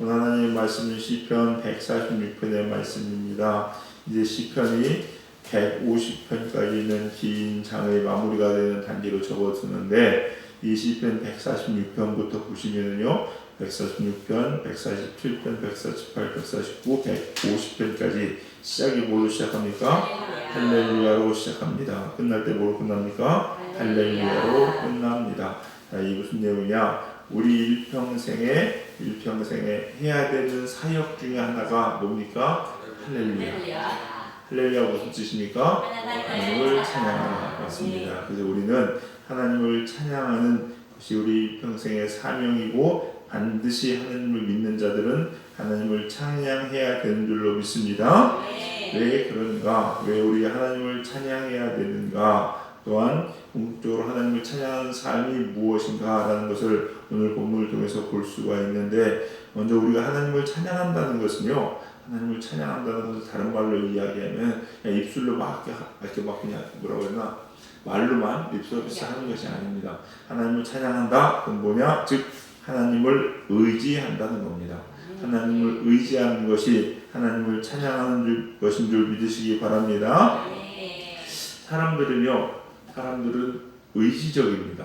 오늘 하나님의 말씀은 시편 146편의 말씀입니다. 이제 시편이 150편까지는 긴 장의 마무리가 되는 단계로 접어드는데, 이 시편 146편부터 보시면요, 146편, 147편, 148, 149, 150편까지 시작이 뭐로 시작합니까? 할렐루야로 시작합니다. 끝날 때 뭐로 끝납니까? 할렐루야로 끝납니다. 이 무슨 내용이냐? 우리 일평생에 해야 되는 사역 중에 하나가 뭡니까? 할렐루야. 할렐루야 무슨 뜻입니까? 하나님을 찬양하라. 맞습니다. 그래서 우리는 하나님을 찬양하는 것이 우리 평생의 사명이고, 반드시 하나님을 믿는 자들은 하나님을 찬양해야 되는 줄로 믿습니다. 왜 그런가? 왜 우리 하나님을 찬양해야 되는가? 또한 궁극적으로 하나님을 찬양하는 삶이 무엇인가 라는 것을 오늘 본문을 통해서 볼 수가 있는데, 먼저 우리가 하나님을 찬양한다는 것은요, 하나님을 찬양한다는 것을 다른 말로 이야기하면 그냥 입술로 막 이렇게 그냥 뭐라고 했나, 말로만 립서비스 하는 것이 아닙니다. 하나님을 찬양한다? 그건 뭐냐? 즉 하나님을 의지한다는 겁니다. 하나님을 의지하는 것이 하나님을 찬양하는 것인 줄 믿으시기 바랍니다. 사람들은 의지적입니다.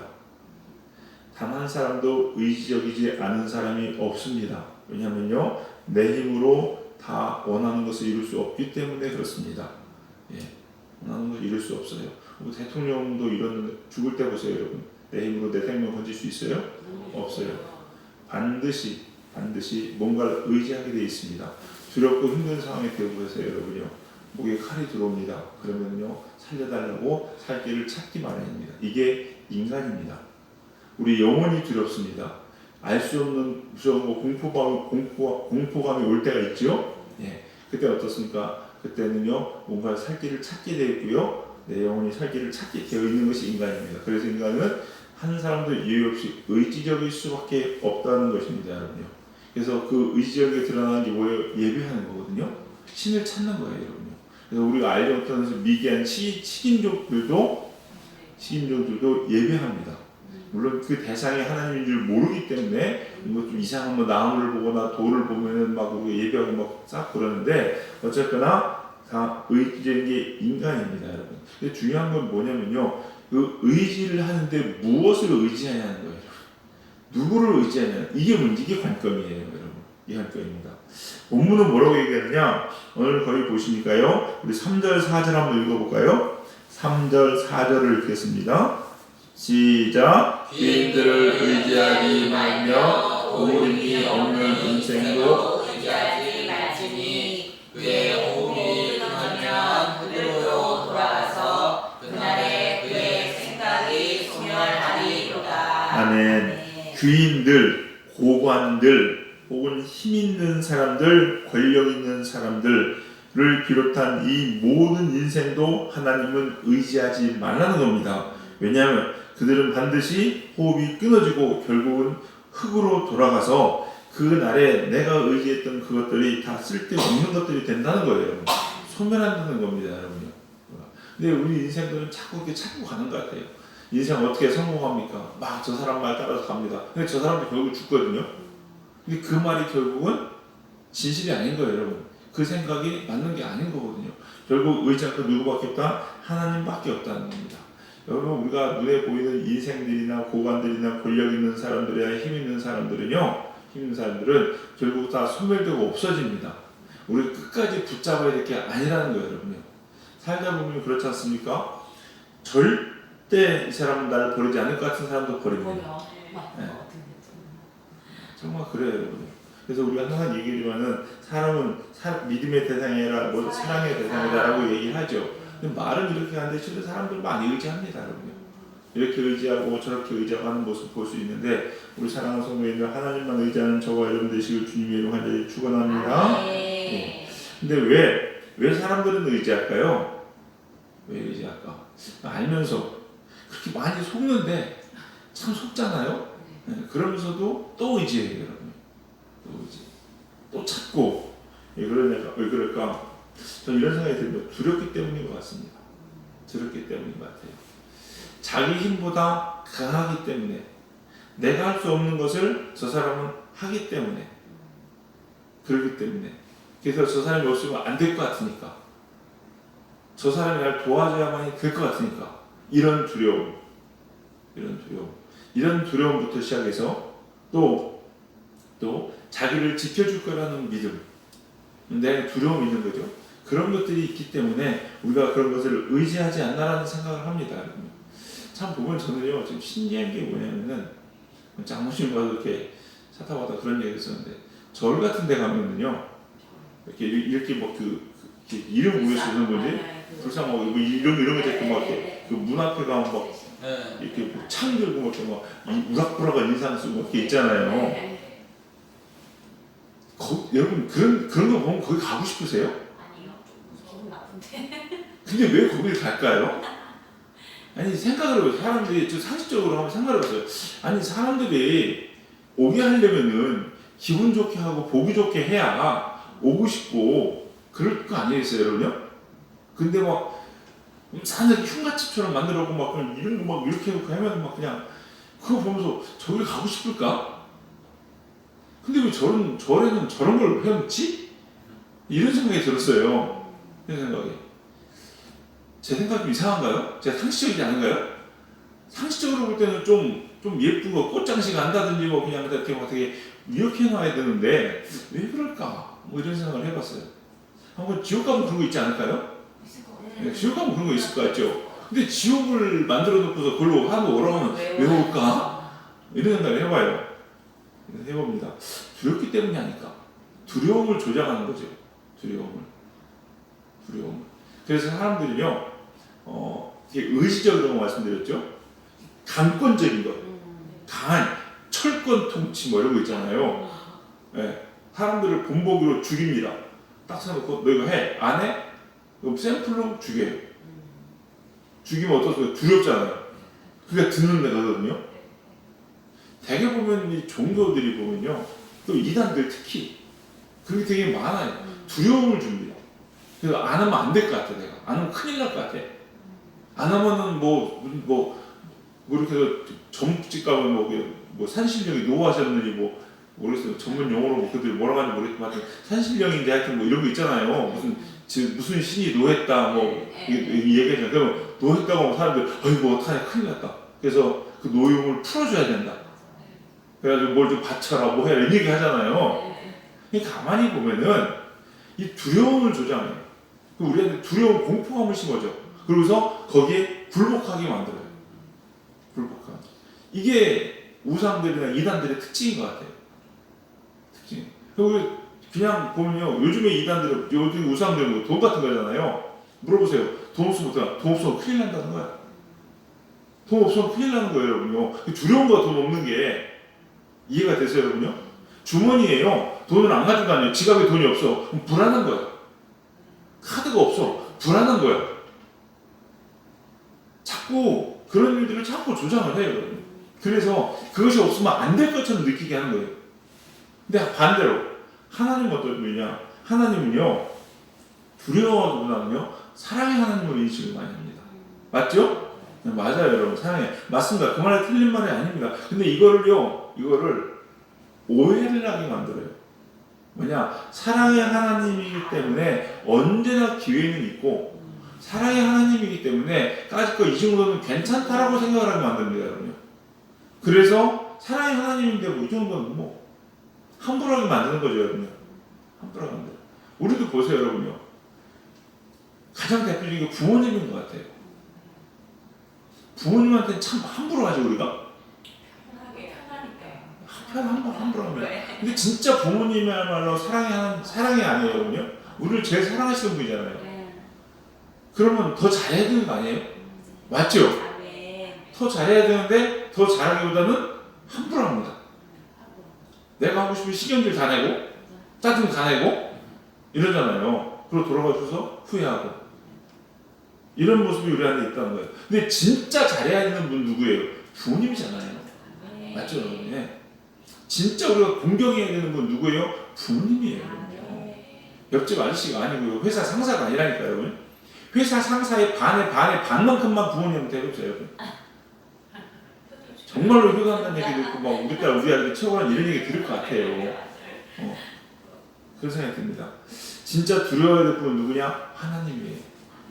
단 한 사람도 의지적이지 않은 사람이 없습니다. 왜냐하면요, 내 힘으로 다 원하는 것을 이룰 수 없기 때문에 그렇습니다. 원하는 것을 이룰 수 없어요. 대통령도 이런, 죽을 때 보세요, 여러분. 내 힘으로 내 생명 건질 수 있어요? 없어요. 반드시 뭔가를 의지하게 되어 있습니다. 두렵고 힘든 상황에 대보세요, 여러분요. 목에 칼이 들어옵니다. 그러면요, 살려달라고 살 길을 찾기 마련입니다. 이게 인간입니다. 우리 영혼이 두렵습니다. 알 수 없는 무서운 공포감이 올 때가 있죠. 그때 어떻습니까? 그때는요, 뭔가 살 길을 찾게 되어 있고요, 내 영혼이 살 길을 찾게 되어 있는 것이 인간입니다. 그래서 인간은 한 사람도 이유 없이 의지적일 수밖에 없다는 것입니다, 여러분요. 그래서 그 의지적이 드러나는 게 뭐예요? 예배하는 거거든요. 신을 찾는 거예요, 여러분요. 그래서 우리가 알지 못하는 미개한 식인종들도 예배합니다. 물론 그 대상이 하나님인 줄 모르기 때문에 뭐 좀 이상한 나무를 보거나 돌을 보면은 막 우리가 예배하고 막 싹 그러는데, 어쨌거나 다 의지적인 게 인간입니다, 여러분. 근데 중요한 건 뭐냐면요, 그 의지를 하는데 무엇을 의지하냐는 거예요. 누구를 의지하냐, 이게 관건이에요, 여러분. 이게 관건입니다. 본문은 뭐라고 얘기하느냐, 오늘 거기 보시니까요, 우리 3절 4절 한번 읽어볼까요? 3절 4절을 읽겠습니다. 시작. 귀인들을 의지하지 말며 도움이 없는 인생도 의지하지 말지니 그의 호흡이 끊어지면 그대로 돌아가서 그날에 그의 생각이 소멸하리로다. 아멘. 귀인들, 고관들, 혹은 힘 있는 사람들, 권력 있는 사람들을 비롯한 이 모든 인생도 하나님은 의지하지 말라는 겁니다. 왜냐하면 그들은 반드시 호흡이 끊어지고 결국은 흙으로 돌아가서 그 날에 내가 의지했던 그것들이 다 쓸데없는 것들이 된다는 거예요, 여러분. 소멸한다는 겁니다, 여러분. 근데 우리 인생들은 자꾸 이렇게 찾고 가는 것 같아요. 인생 어떻게 성공합니까? 막 저 사람 말 따라서 갑니다. 근데 저 사람도 결국 죽거든요. 근데 그 말이 결국은 진실이 아닌 거예요, 여러분. 그 생각이 맞는 게 아닌 거거든요. 결국 의지할 거 누구밖에 없다? 하나님밖에 없다는 겁니다. 여러분, 우리가 눈에 보이는 인생들이나 고관들이나 권력 있는 사람들이나 힘 있는 사람들은 결국 다 소멸되고 없어집니다. 우리 끝까지 붙잡아야 될 게 아니라는 거예요, 여러분요. 살다 보면 그렇지 않습니까? 절대 이 사람은 나를 버리지 않을 것 같은 사람도 버립니다. 정말 그래요, 여러분. 그래서 우리가 항상 얘기하지만은 사람은 믿음의 대상이 아니라 사랑의 대상이다라고 얘기하죠. 근데 말은 이렇게 하는데 실제 사람들 많이 의지합니다, 여러분. 이렇게 의지하고 저렇게 의지하고 하는 모습 볼 수 있는데, 우리 사랑하는 성도님들, 하나님만 의지하는 저와 여러분 되시길 주님의 이름 간절히 축원합니다. 근데 왜 사람들은 의지할까요? 왜 의지할까? 알면서 그렇게 많이 속는데 참 속잖아요. 그러면서도 또 의지해요, 여러분. 또 찾고. 왜 그럴까? 저는 이런 생각이 들면 두렵기 때문인 것 같습니다. 두렵기 때문인 것 같아요. 자기 힘보다 강하기 때문에, 내가 할 수 없는 것을 저 사람은 하기 때문에 그렇기 때문에. 그래서 저 사람이 없으면 안 될 것 같으니까. 저 사람이 날 도와줘야만이 될 것 같으니까. 이런 두려움. 이런 두려움부터 시작해서 또 자기를 지켜줄 거라는 믿음. 내 두려움이 있는 거죠. 그런 것들이 있기 때문에 우리가 그런 것을 의지하지 않나라는 생각을 합니다. 참 보면 저는요, 지금 신기한 게 뭐냐면은, 장모님과도 이렇게 사타마다 그런 얘기 했었는데, 절 같은 데 가면은요, 이렇게 뭐 이름 모르시는 분들, 불쌍 뭐 이런 거 있고 막 이렇게 문 앞에 가면 막 이렇게 뭐창 들고 막 이렇게 막 우락부락한 인상 쓰고 이렇게 있잖아요. 여러분 그런 거 보면 거기 가고 싶으세요? 아니요, 기분 나쁜데. 근데 왜 거기를 갈까요? 아니 생각을 해보세요. 사람들이 좀 상식적으로 한번 생각을 해보세요. 아니 사람들이 오게 하려면은 기분 좋게 하고 보기 좋게 해야 오고 싶고 그럴 거 아니겠어요, 여러분요? 근데 막 산을 흉가집처럼 만들어고 막 이런 거 막 이렇게 해놓고 하면 막 그냥 그거 보면서 저기 가고 싶을까? 근데 왜 절에는 저런 걸 해놓지? 이런 생각이 들었어요. 이런 생각이. 제 생각이 좀 이상한가요? 제가 상식적이지 않은가요? 상식적으로 볼 때는 좀 예쁜 거 꽃장식 한다든지 뭐 그냥 이렇게 막 되게 이렇게 해놔야 되는데 왜 그럴까? 뭐 이런 생각을 해봤어요. 한번 지옥 가면 그런 거 있지 않을까요? 네, 지옥 가면 그런 거 있을 것 같죠? 근데 지옥을 만들어 놓고서 그걸로 하고 오라면 왜 올까? 이런 생각을 해봐요. 해봅니다. 두렵기 때문이 아닐까? 두려움을 조장하는 거죠. 두려움을. 그래서 사람들이요, 의지적이라고 말씀드렸죠. 강권적인 것, 강한 철권 통치 뭐 이런 거 있잖아요. 네, 사람들을 본보기로 죽입니다. 딱 세놓고 너 이거 해, 안 해? 그럼 샘플로 죽여요. 죽이면 어떠세요? 두렵잖아요. 그게 듣는 데거든요. 대개 보면 이 종교들이 보면요, 또 이단들 특히 그게 되게 많아요. 두려움을 줍니다. 그래서 안 하면 안 될 것 같아, 내가. 안 하면 큰일 날 것 같아. 안 하면은 뭐 이렇게 해서 점집 가면 뭐 산신령이 노하셨느니 모르겠어요. 전문 용어로 뭐 그들 뭐라고 하는지 모르겠지만 산신령인데 하여튼 뭐 이런 거 있잖아요. 무슨 신이 노했다 뭐 얘기하잖아요. 그러면 노했다고 하면 사람들 아이고 어떡하냐 큰일 났다. 그래서 그 노용을 풀어줘야 된다. 그래가지고 뭘 좀 바쳐라 뭐 해라 이런 얘기 하잖아요. 가만히 보면은 이 두려움을 조장해요. 우리한테 두려움 공포감을 심어줘. 그러고서 거기에 굴복하게 만들어요. 굴복하게. 이게 우상들이나 이단들의 특징인 것 같아요. 특징. 그리고 그냥 보면요, 요즘에 이단들은 요즘 우상들은 뭐 돈 같은 거잖아요. 물어보세요. 돈 없으면 큰일 난다는 거야. 돈 없으면 큰일 나는 거예요, 여러분요. 두려움과 돈 없는 게 이해가 되세요, 여러분요? 주머니에요. 돈을 안 가지고 다녀요. 지갑에 돈이 없어. 그럼 불안한 거야. 카드가 없어. 불안한 거야. 자꾸 그런 일들을 자꾸 조장을 해요, 여러분. 그래서 그것이 없으면 안 될 것처럼 느끼게 하는 거예요. 근데 반대로 하나님은 어떤 분이냐? 하나님은요, 두려워하기보다는요, 사랑의 하나님으로 인식을 많이 합니다. 맞죠? 네, 맞아요, 여러분. 사랑해. 맞습니다. 그 말이 틀린 말이 아닙니다. 근데 이거를 오해를 하게 만들어요. 뭐냐? 사랑의 하나님이기 때문에 언제나 기회는 있고, 사랑의 하나님이기 때문에 까짓 거 이 정도는 괜찮다라고 생각을 하게 만듭니다, 여러분. 그래서 사랑의 하나님인데 뭐 이 정도는 뭐 함부로 하게 만드는 거죠, 여러분. 함부로 하게 만들어요. 우리도 보세요, 여러분요. 가장 대표적인 게 부모님인 것 같아요. 부모님한테는 참 함부로 하죠, 우리가. 함부로 합니다. 근데 진짜 부모님이야말로 사랑이 아니에요, 여러분요. 우리를 제일 사랑하시는 분이잖아요. 그러면 더 잘해야 되는 거 아니에요? 맞죠? 더 잘해야 되는데 더 잘하기보다는 함부로 합니다. 내가 하고 싶은 신경질 다 내고 짜증 다 내고 이러잖아요. 그리고 돌아가셔서 후회하고 이런 모습이 우리한테 있다는 거예요. 근데 진짜 잘해야 되는 분 누구예요? 부모님이잖아요. 맞죠, 여러분? 네. 진짜 우리가 공경해야 되는 분 누구예요? 부모님이에요. 옆집 아저씨가 아니고요. 회사 상사가 아니라니까요, 여러분. 회사 상사의 반만큼만 부모님한테 해보세요, 여러분. 정말로 효도한다는 얘기도 있고, 막 우리 딸, 우리 아들 최고라는 이런 얘기 들을 것 같아요. 그런 생각이 듭니다. 진짜 두려워야 될 분은 누구냐? 하나님이에요.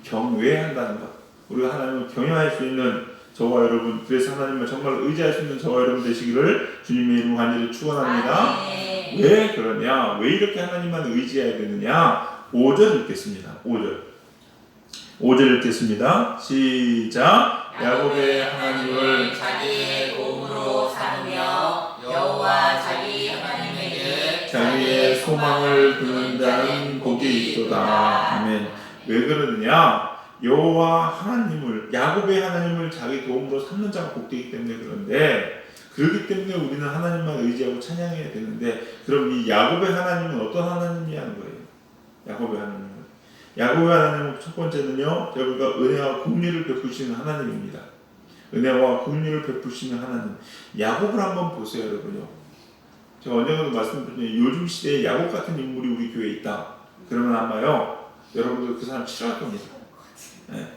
경외한다는 것. 우리가 하나님을 경외할 수 있는 저와 여러분, 그래서 하나님을 정말 의지할 수 있는 저와 여러분 되시기를 주님의 이름으로 간절히 축원합니다. 왜 그러냐? 왜 이렇게 하나님만 의지해야 되느냐? 5절 읽겠습니다. 5절 읽겠습니다. 시작. 야곱의 하나님을 자기의 도움으로 삼으며 여호와 자기 하나님에게 자기의 소망을 두는다는 복이 있도다. 아멘. 왜 그러느냐? 여호와 하나님을, 야곱의 하나님을 자기 도움으로 삼는 자가 복되기 때문에 그런데, 그렇기 때문에 우리는 하나님만 의지하고 찬양해야 되는데, 그럼 이 야곱의 하나님은 어떤 하나님이냐는 거예요. 야곱의 하나님은 첫 번째는요, 여기가 은혜와 긍휼을 베푸시는 하나님입니다. 은혜와 긍휼을 베푸시는 하나님. 야곱을 한번 보세요, 여러분요. 제가 언젠가도 말씀드렸는데, 요즘 시대에 야곱 같은 인물이 우리 교회에 있다. 그러면 아마요, 여러분들 그 사람 싫어할 겁니다. 네.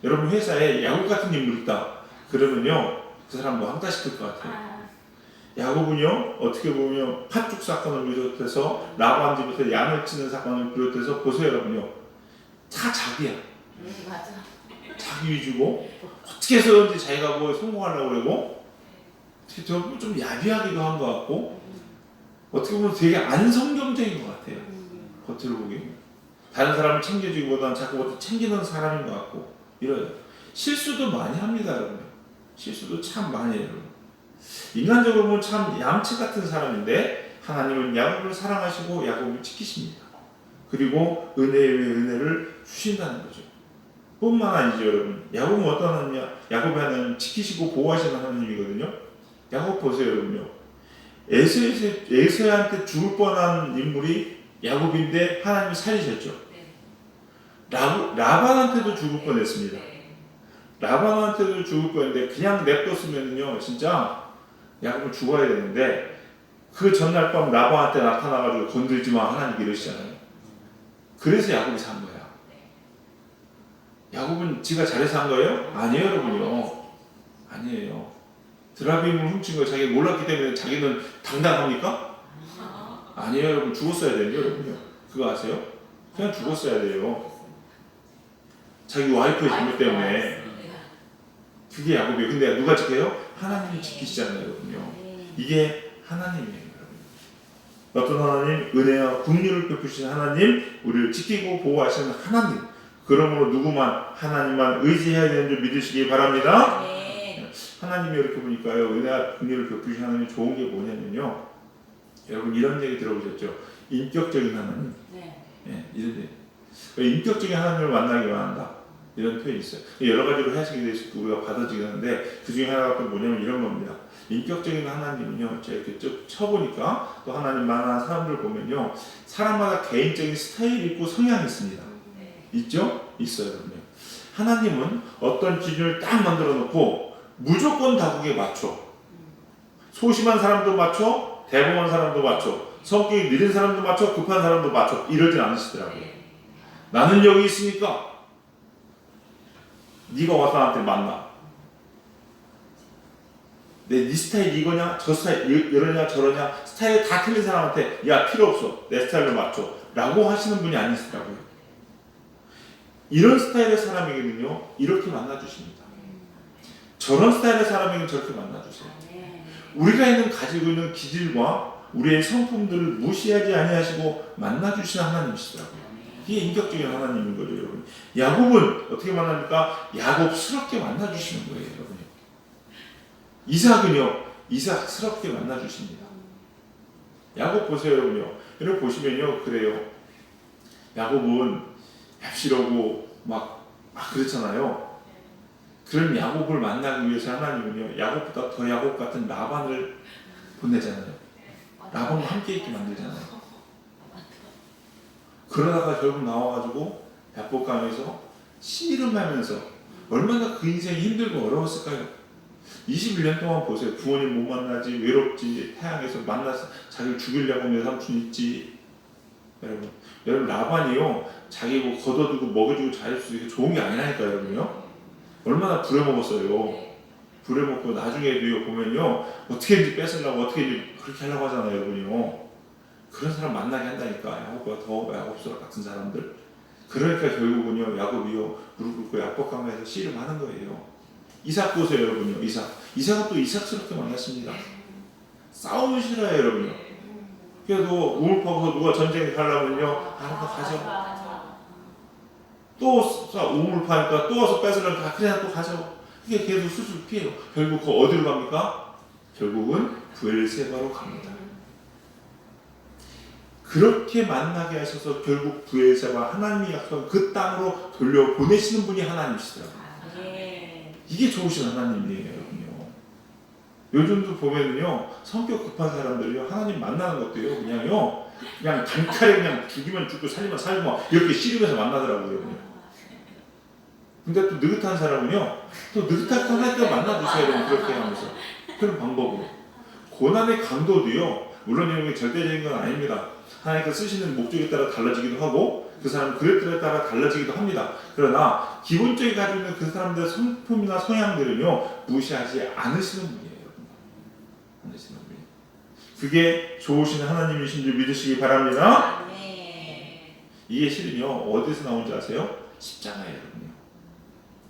여러분 회사에 야곱 같은 인물이 있다. 그러면요, 그 사람 뭐 황당시킬 것 같아요. 야곱은요, 어떻게 보면 팥죽 사건을 비롯해서 라반 집에서 양을 치는 사건을 비롯해서 보세요, 여러분요. 다 자기야. 맞아. 자기 위주고, 어떻게 해서든지 자기가 뭐 성공하려고 그러고, 좀 야비하기도 한 것 같고, 어떻게 보면 되게 안성경적인 것 같아요. 겉으로 보기에는. 다른 사람을 챙겨주기보다는 자꾸 챙기는 사람인 것 같고, 이래요. 실수도 많이 합니다, 여러분. 실수도 참 많이 해요. 인간적으로 보면 참 얌체 같은 사람인데, 하나님은 야곱을 사랑하시고 야곱을 지키십니다. 그리고 은혜에 은혜를 주신다는 거죠. 뿐만 아니죠, 여러분. 야곱은 어떤 하나님이냐? 야곱의 하나님 지키시고 보호하시는 하나님이거든요. 야곱 보세요, 여러분요. 에서한테 죽을 뻔한 인물이 야곱인데 하나님이 살리셨죠. 라반한테도 죽을 뻔했습니다. 라반한테도 죽을 뻔했는데 그냥 냅뒀으면요, 진짜 야곱은 죽어야 되는데, 그 전날 밤 라반한테 나타나가지고 건들지 마 하나님 이러시잖아요. 그래서 야곱이 산 거야. 야곱은 지가 잘해서 한 거예요? 아니에요, 여러분요. 아니에요. 드라빔을 훔친 거 자기가 몰랐기 때문에 자기는 당당합니까? 아니에요, 여러분. 죽었어야 돼요, 여러분요. 그거 아세요? 그냥 죽었어야 돼요. 자기 와이프의 잘못 때문에. 그게 야곱이에요. 근데 누가 지켜요? 하나님이 지키시잖아요, 여러분요. 이게 하나님이에요, 여러분. 어떤 하나님? 은혜와 긍휼을 베푸시는 하나님, 우리를 지키고 보호하시는 하나님. 그러므로 누구만, 하나님만 의지해야 되는 줄 믿으시기 바랍니다. 하나님이 이렇게 보니까요, 은혜와 긍휼을 베푸시는 하나님이 좋은 게 뭐냐면요, 여러분 이런 얘기 들어보셨죠? 인격적인 하나님. 이런 얘기. 인격적인 하나님을 만나기만 한다. 이런 표현이 있어요. 여러 가지로 해석이 될 수 있고 우리가 받아들이긴 하는데, 그 중에 하나가 또 뭐냐면 이런 겁니다. 인격적인 하나님은요, 제가 이렇게 쭉 쳐보니까 또 하나님 만나는 사람들 보면요, 사람마다 개인적인 스타일이 있고 성향이 있습니다. 있죠? 있어요. 그러면 하나님은 어떤 기준을 딱 만들어 놓고 무조건 다 그게 맞춰. 소심한 사람도 맞춰, 대범한 사람도 맞춰, 성격이 느린 사람도 맞춰, 급한 사람도 맞춰. 이러진 않으시더라고요. 나는 여기 있으니까 네가 와서 나한테 만나. 네 스타일이 이거냐, 저 스타일 이러냐 저러냐, 스타일이 다 틀린 사람한테 야 필요 없어, 내 스타일로 맞춰 라고 하시는 분이 아니시더라고요. 이런 스타일의 사람에게는요, 이렇게 만나주십니다. 저런 스타일의 사람에게는 저렇게 만나주세요. 우리가 가지고 있는 기질과 우리의 성품들을 무시하지 아니하시고 만나주시는 하나님이시더라고요. 이게 인격적인 하나님인 거죠, 여러분. 야곱은 어떻게 만납니까? 야곱스럽게 만나주시는 거예요, 여러분. 이삭은요, 이삭스럽게 만나주십니다. 야곱 보세요, 여러분요. 여러분 보시면요, 그래요. 야곱은 얍실하고 막 그렇잖아요. 그런 야곱을 만나기 위해서 하나님은요, 야곱보다 더 야곱 같은 라반을 보내잖아요. 라반과 함께 있게 만들잖아요. 그러다가 결국 나와가지고 야복강에서 씨름하면서 얼마나 그 인생이 힘들고 어려웠을까요? 21년 동안 보세요. 부모님 못 만나지, 외롭지, 태양에서 만나서 자기를 죽이려고 하는 삼촌 있지. 여러분 라반이요, 자기 뭐 걷어두고 먹여주고 잘해주고 이게 좋은 게 아니라니까요, 여러분요. 얼마나 부려먹었어요. 부려먹고 나중에도요 보면요, 어떻게든지 뺏으려고 어떻게든지 그렇게 하려고 하잖아요, 여러분요. 그런 사람 만나게 한다니까. 야곱보다 더 야곱스럽 같은 사람들. 그러니까 결국은요 야곱이요 무릎 꿇고 야곱 강가에서 씨름하는 거예요. 이삭 보세요 여러분요. 이삭은 또 이삭스럽게 만났습니다. 싸움을 싫어해요 여러분요. 그래도 우물파고서 누가 전쟁에 가려면요 알아서 가죠. 또 우물파니까 또 와서 뺏으려면 다 그냥 또 가죠. 이게 계속 수술 피해요. 결국 그 어디로 갑니까? 결국은 브엘세바로 갑니다. 그렇게 만나게 하셔서 결국 브엘세바 하나님이 약속한 그 땅으로 돌려보내시는 분이 하나님이시더라고요. 이게 좋으신 하나님이에요 여러분요. 요즘도 보면은요 성격 급한 사람들이요 하나님 만나는 것도요 그냥 단칼에 그냥 죽이면 죽고 살리면 살고 막 이렇게 씨름해서 만나더라고요 여러분요. 근데 또 느긋한 사람은요 또 느긋한 하나님을 만나주세요 여러분. 그렇게 하면서 그런 방법으로 고난의 강도도요 물론 이게 절대적인 건 아닙니다. 하나님께서 쓰시는 목적에 따라 달라지기도 하고 그 사람 그릇들에 따라 달라지기도 합니다. 그러나 기본적인 가지고 있는 그 사람들의 성품이나 성향들은요 무시하지 않으시는 분이에요. 않으시는 분이. 그게 좋으신 하나님이신 줄 믿으시기 바랍니다. 이게 실은요 어디서 나온지 아세요? 십자가예요.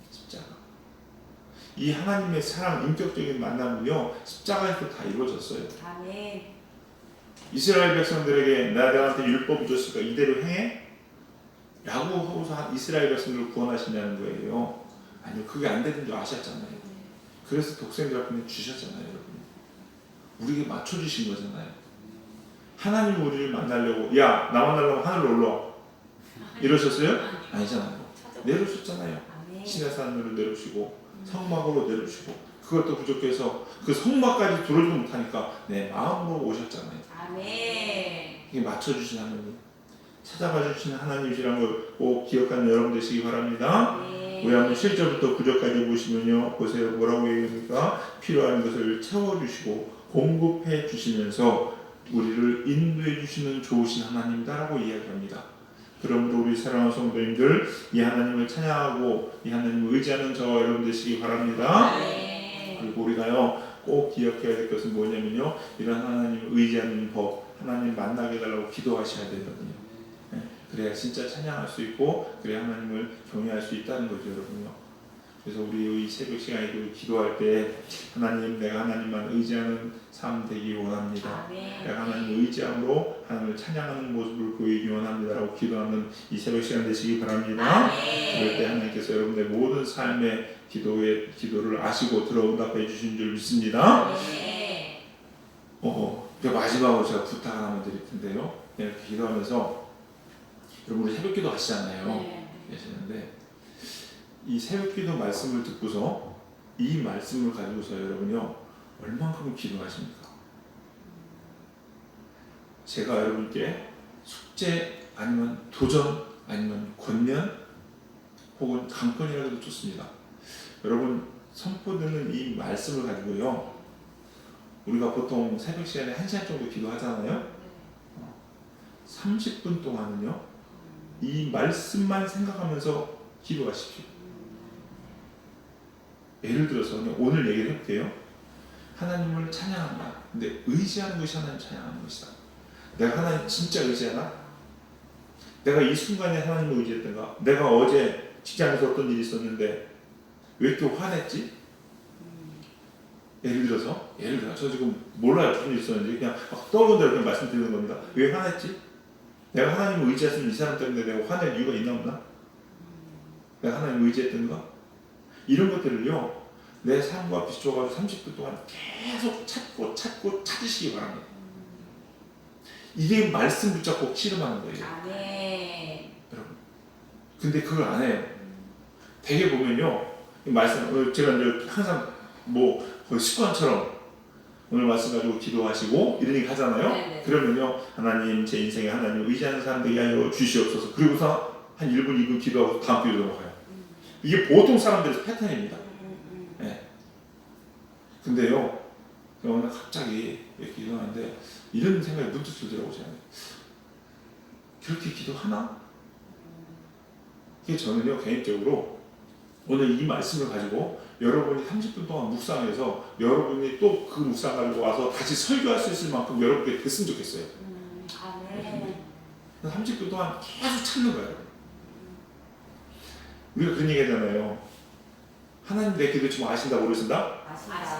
십자가. 이 하나님의 사랑 인격적인 만남은요 십자가에서 다 이루어졌어요. 아멘. 이스라엘 백성들에게 나한테 율법을 줬으니까 이대로 행해? 라고 하고서 이스라엘 백성들을 구원하시냐는 거예요. 아니요 그게 안 되는 줄 아셨잖아요. 그래서 독생자 분이 주셨잖아요 여러분. 우리에게 맞춰주신 거잖아요. 하나님 우리를 만나려고 야 나 만나려면 하늘로 올라와 이러셨어요? 아니잖아요. 내려오셨잖아요. 신의 산으로 내려오시고 성막으로 내려오시고 그것도 부족해서 그 성막까지 들어오지도 못하니까 내 마음으로 오셨잖아요. 아멘. 이게 맞춰주신 하나님, 찾아봐 주시는 하나님이시라는 걸 꼭 기억하는 여러분 되시기 바랍니다. 우리 한번 7절부터 9절까지 보시면요, 보세요. 뭐라고 얘기합니까? 필요한 것을 채워주시고 공급해 주시면서 우리를 인도해 주시는 좋으신 하나님이다라고 이야기합니다. 그러므로 우리 사랑하는 성도님들, 이 하나님을 찬양하고 이 하나님을 의지하는 저와 여러분 되시기 바랍니다. 그리고 우리가요 꼭 기억해야 될 것은 뭐냐면요, 이런 하나님을 의지하는 법, 하나님 만나게 해달라고 기도하셔야 되거든요. 그래야 진짜 찬양할 수 있고 그래야 하나님을 경외할 수 있다는 거죠 여러분요. 그래서 우리 이 새벽 시간에도 기도할 때 하나님, 내가 하나님만 의지하는 삶 되기 원합니다. 내가 하나님을 의지함으로 하나님을 찬양하는 모습을 보이기 원합니다라고 기도하는 이 새벽 시간 되시기 바랍니다. 그럴 때 하나님께서 여러분의 모든 삶의 기도를 아시고 들어응답해 주신 줄 믿습니다. 마지막으로 제가 부탁 하나만 드릴 텐데요. 이렇게 기도하면서 여러분 우리 새벽기도 하시잖아요. 계시는데 이 새벽기도 말씀을 듣고서 이 말씀을 가지고서 여러분요 얼만큼 기도하십니까? 제가 여러분께 숙제 아니면 도전 아니면 권면 혹은 강권이라도 좋습니다. 여러분 선포되는 이 말씀을 가지고요 우리가 보통 새벽 시간에 1시간 정도 기도하잖아요. 30분 동안은요 이 말씀만 생각하면서 기도하십시오. 예를 들어서 오늘 얘기를 해볼게요. 하나님을 찬양한다. 근데 의지하는 것이 하나님 찬양하는 것이다. 내가 하나님 진짜 의지하나? 내가 이 순간에 하나님을 의지했던가? 내가 어제 직장에서 어떤 일이 있었는데 왜 이렇게 화냈지? 예를 들어서 저 지금 몰라요 무슨 일이 있었는지 그냥 막 떠오르는 대로 그냥 말씀드리는 겁니다. 왜 화냈지? 내가 하나님을 의지했으면 이 사람 때문에 내가 화낼 이유가 있나 없나? 내가 하나님을 의지했던가? 이런 것들을요 내 삶과 비춰가지고 30분 동안 계속 찾으시기 바랍니다. 이게 말씀 붙잡고 씨름하는 거예요. 여러분. 근데 그걸 안 해요. 되게 보면요 말씀 제가 이제 항상 거의 습관처럼 오늘 말씀 가지고 기도하시고 이런 얘기 하잖아요. 그러면요 하나님 제 인생에 하나님 의지하는 사람 되게 하여 주시옵소서. 그리고서 한 1분 2분 기도하고 다음 기도 넘어가요. 이게 보통 사람들의 패턴입니다. 근데요 오늘 갑자기 이렇게 기도하는데 이런 생각이 문득 들더라고요. 그렇게 기도하나? 저는요 개인적으로 오늘 이 말씀을 가지고 여러분이 30분 동안 묵상해서 여러분이 또 그 묵상 가지고 와서 다시 설교할 수 있을 만큼 여러분께 됐으면 좋겠어요. 그 30분 동안 계속 찾는 거예요. 우리가 그런 얘기 하잖아요. 하나님 내 기도 지금 아신다 모르신다?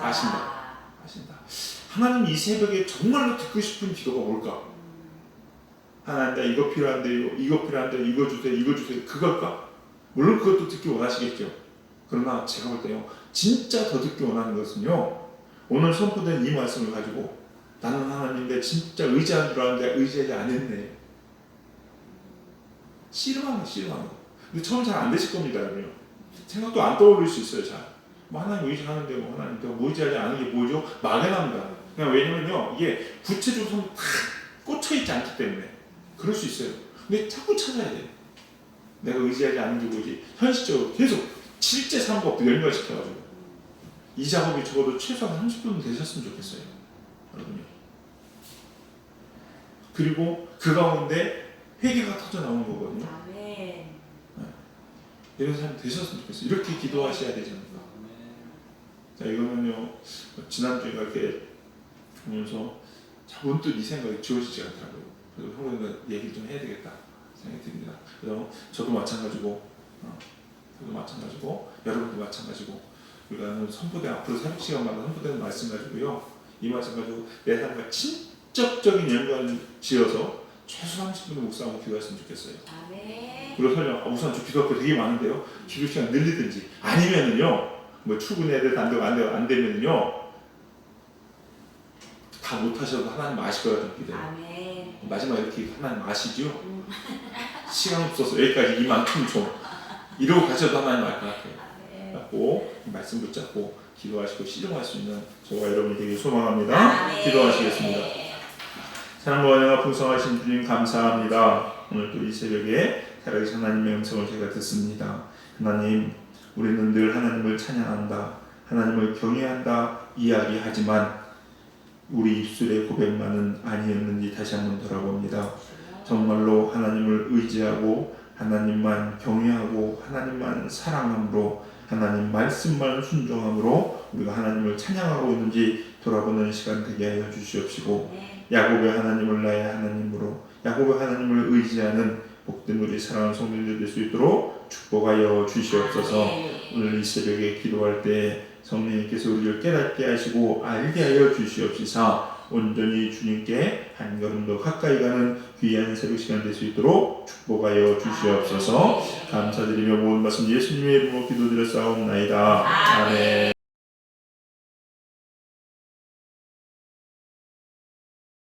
아신다. 하나님 이 새벽에 정말로 듣고 싶은 기도가 뭘까? 하나님 나 이거 필요한데요, 이거 필요한데 이거 주세요 그걸까? 물론 그것도 듣기 원하시겠죠. 그러나 제가 볼 때요 진짜 더 듣기 원하는 것은요 오늘 선포된 이 말씀을 가지고 나는 하나님인데 진짜 의지하는 줄 알았는데 의지하지 않았네. 씨름하는 거. 근데 처음 잘 안 되실 겁니다. 여러분요. 생각도 안 떠오를 수 있어요. 잘. 뭐 하나님 의지하는데 뭐 하나님 뭐 의지하지 않은 게 뭐죠? 막연합니다. 그냥 왜냐면요 이게 구체적으로 딱 꽂혀있지 않기 때문에 그럴 수 있어요. 근데 자꾸 찾아야 돼요. 내가 의지하지 않은 게 뭐지? 현실적으로 계속 실제 삶과 연결시켜가지고 이 작업이 적어도 최소한 30분 되셨으면 좋겠어요. 여러분요. 그리고 그 가운데 회개가 터져 나오는 거거든요. 아멘. 이런 사람이 되셨으면 좋겠어요. 이렇게 기도하셔야 되지 않을까. 자, 이거는요 지난주에 이렇게 보면서 문득 이 생각이 지워지지 않더라고요. 그래서 형님과 얘기를 좀 해야 되겠다 생각이 듭니다. 그래서 저도 마찬가지고 여러분도 마찬가지고 우리가 선포된 앞으로 새벽 시간마다 선포되는 말씀 가지고요 이 말씀 가지고 내 삶과 친접적인 연관을 지어서 최소 30분의 묵상하고 기도했으면 좋겠어요. 아멘. 그리고 설령 우선 저 기도할 거 되게 많은데요 기도 시간 늘리든지 아니면은요 뭐 출근해야 될 단도가 안 되면은요 다 못하셔도 하나님 아실 거라고 기대해요. 아멘. 마지막에 이렇게 하나님 아시죠? 시간 없어서 여기까지 이만큼 좀 이러고 가셔도 하나님 알 것 같아요. 갖고 말씀 붙잡고 기도하시고 씨름할 수 있는 저와 여러분이 되길 소망합니다. 아멘. 기도하시겠습니다. 사랑과 은혜가 풍성하신 주님 감사합니다. 오늘 또 이 새벽에 살아계신 하나님의 음성을 제가 듣습니다. 하나님 우리는 늘 하나님을 찬양한다, 하나님을 경외한다 이야기하지만 우리 입술의 고백만은 아니었는지 다시 한번 돌아봅니다. 정말로 하나님을 의지하고 하나님만 경외하고 하나님만 사랑함으로 하나님 말씀만 순종함으로 우리가 하나님을 찬양하고 있는지 돌아보는 시간 되게 하여 주시옵시고 야곱의 하나님을 나의 하나님으로 야곱의 하나님을 의지하는 복된 우리 사랑하는 성도들 될 수 있도록 축복하여 주시옵소서. 오늘 이 새벽에 기도할 때 성령님께서 우리를 깨닫게 하시고 알게 하여 주시옵시사 온전히 주님께 한 걸음 더 가까이 가는 귀한 새벽 시간 될 수 있도록 축복하여 주시옵소서. 감사드리며 모든 말씀 예수님의 이름으로 기도드렸사옵나이다. 아멘.